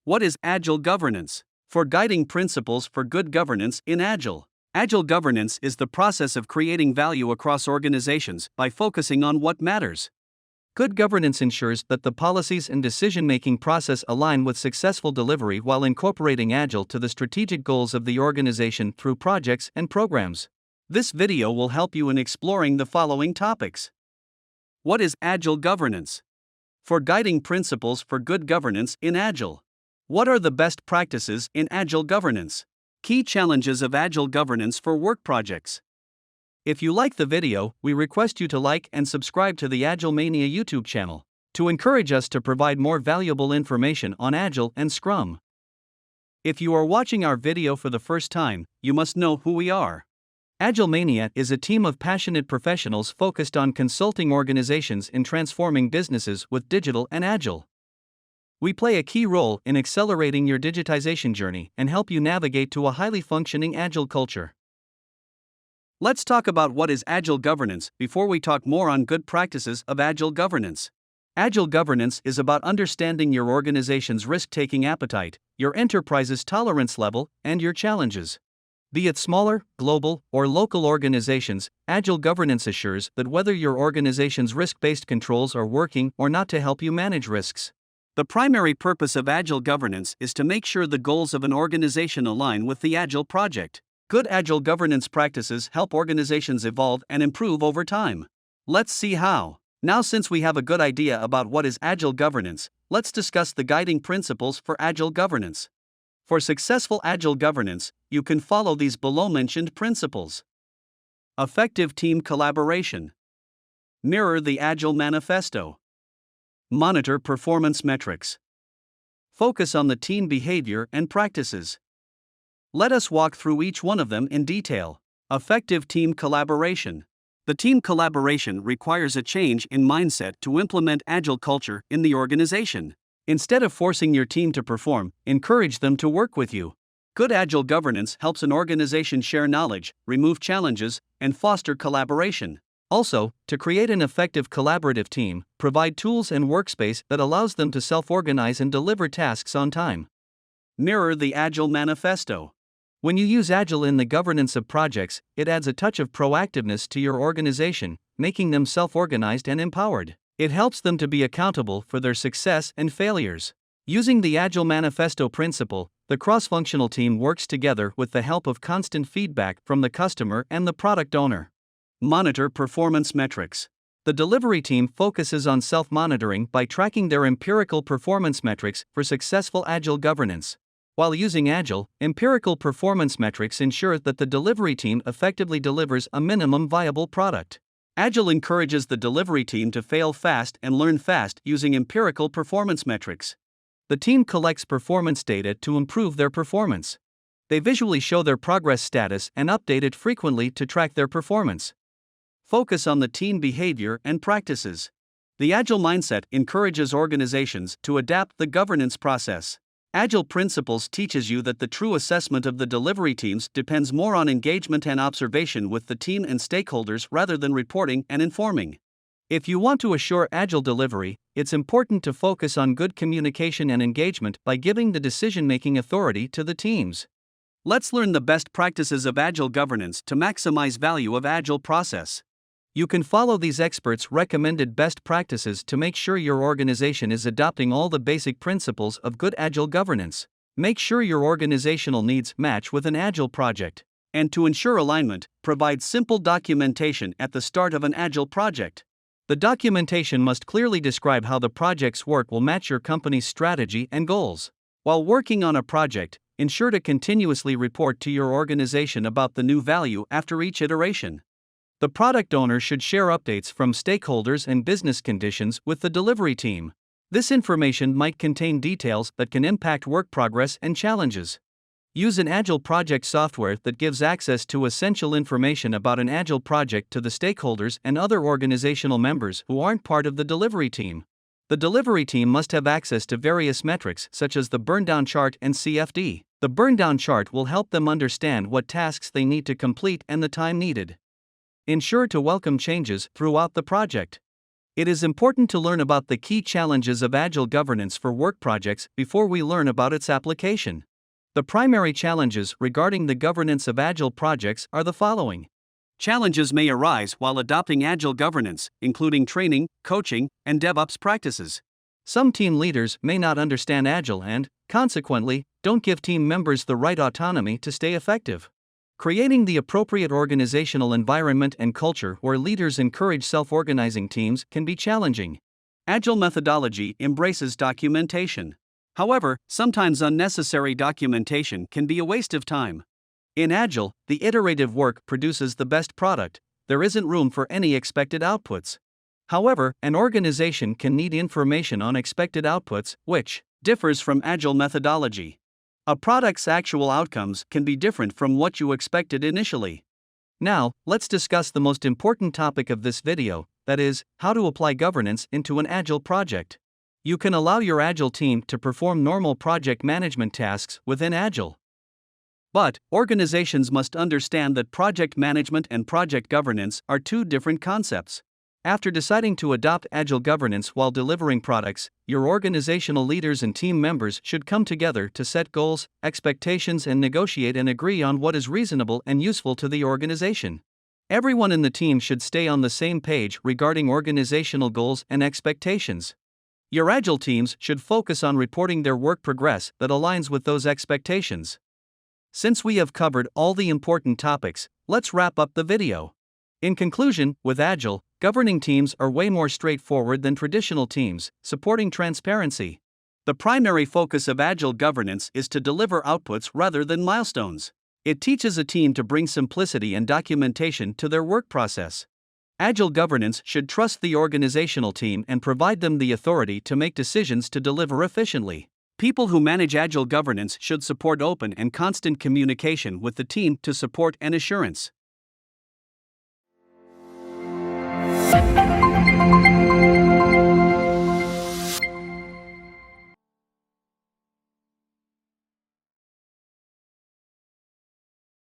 What is Agile governance? For guiding principles for good governance in Agile. Agile governance is the process of creating value across organizations by focusing on what matters. Good governance ensures that the policies and decision-making process align with successful delivery while incorporating Agile to the strategic goals of the organization through projects and programs. This video will help you in exploring the following topics. What is Agile governance? For guiding principles for good governance in Agile. What are the best practices in Agile governance? Key challenges of Agile governance for work projects. If you like the video, we request you to like and subscribe to the Agilemania YouTube channel to encourage us to provide more valuable information on Agile and Scrum. If you are watching our video for the first time, you must know who we are. Agilemania is a team of passionate professionals focused on consulting organizations in transforming businesses with digital and Agile. We play a key role in accelerating your digitization journey and help you navigate to a highly functioning Agile culture. Let's talk about what is Agile governance before we talk more on good practices of Agile governance. Agile governance is about understanding your organization's risk-taking appetite, your enterprise's tolerance level, and your challenges. Be it smaller, global, or local organizations, Agile governance assures that whether your organization's risk-based controls are working or not to help you manage risks. The primary purpose of Agile governance is to make sure the goals of an organization align with the Agile project. Good Agile governance practices help organizations evolve and improve over time. Let's see how. Now, since we have a good idea about what is Agile governance, let's discuss the guiding principles for Agile governance. For successful Agile governance, you can follow these below-mentioned principles. Effective team collaboration. Mirror the Agile manifesto. Monitor performance metrics. Focus on the team behavior and practices. Let us walk through each one of them in detail. Effective team collaboration. The team collaboration requires a change in mindset to implement Agile culture in the organization. Instead of forcing your team to perform, encourage them to work with you. Good Agile governance helps an organization share knowledge, remove challenges, and foster collaboration. Also, to create an effective collaborative team, provide tools and workspace that allows them to self-organize and deliver tasks on time. Mirror the Agile manifesto. When you use Agile in the governance of projects, it adds a touch of proactiveness to your organization, making them self-organized and empowered. It helps them to be accountable for their success and failures. Using the Agile manifesto principle, the cross-functional team works together with the help of constant feedback from the customer and the product owner. Monitor performance metrics. The delivery team focuses on self-monitoring by tracking their empirical performance metrics for successful Agile governance. While using Agile, empirical performance metrics ensure that the delivery team effectively delivers a minimum viable product. Agile encourages the delivery team to fail fast and learn fast using empirical performance metrics. The team collects performance data to improve their performance. They visually show their progress status and update it frequently to track their performance. Focus on the team behavior and practices. The Agile mindset encourages organizations to adapt the governance process. Agile principles teaches you that the true assessment of the delivery teams depends more on engagement and observation with the team and stakeholders rather than reporting and informing. If you want to assure Agile delivery, it's important to focus on good communication and engagement by giving the decision-making authority to the teams. Let's learn the best practices of Agile governance to maximize value of Agile process. You can follow these experts' recommended best practices to make sure your organization is adopting all the basic principles of good Agile governance. Make sure your organizational needs match with an Agile project. And to ensure alignment, provide simple documentation at the start of an Agile project. The documentation must clearly describe how the project's work will match your company's strategy and goals. While working on a project, ensure to continuously report to your organization about the new value after each iteration. The product owner should share updates from stakeholders and business conditions with the delivery team. This information might contain details that can impact work progress and challenges. Use an Agile project software that gives access to essential information about an Agile project to the stakeholders and other organizational members who aren't part of the delivery team. The delivery team must have access to various metrics such as the burndown chart and CFD. The burndown chart will help them understand what tasks they need to complete and the time needed. Ensure to welcome changes throughout the project. It is important to learn about the key challenges of Agile governance for work projects before we learn about its application. The primary challenges regarding the governance of Agile projects are the following. Challenges may arise while adopting Agile governance, including training, coaching, and DevOps practices. Some team leaders may not understand Agile and, consequently, don't give team members the right autonomy to stay effective. Creating the appropriate organizational environment and culture where leaders encourage self-organizing teams can be challenging. Agile methodology embraces documentation. However, sometimes unnecessary documentation can be a waste of time. In Agile, the iterative work produces the best product. There isn't room for any expected outputs. However, an organization can need information on expected outputs, which differs from Agile methodology. A product's actual outcomes can be different from what you expected initially. Now, let's discuss the most important topic of this video, that is, how to apply governance into an Agile project. You can allow your Agile team to perform normal project management tasks within Agile. But, organizations must understand that project management and project governance are two different concepts. After deciding to adopt Agile governance while delivering products, your organizational leaders and team members should come together to set goals, expectations, and negotiate and agree on what is reasonable and useful to the organization. Everyone in the team should stay on the same page regarding organizational goals and expectations. Your Agile teams should focus on reporting their work progress that aligns with those expectations. Since we have covered all the important topics, let's wrap up the video. In conclusion, with Agile, governing teams are way more straightforward than traditional teams, supporting transparency. The primary focus of Agile governance is to deliver outputs rather than milestones. It teaches a team to bring simplicity and documentation to their work process. Agile governance should trust the organizational team and provide them the authority to make decisions to deliver efficiently. People who manage Agile governance should support open and constant communication with the team to support and assurance.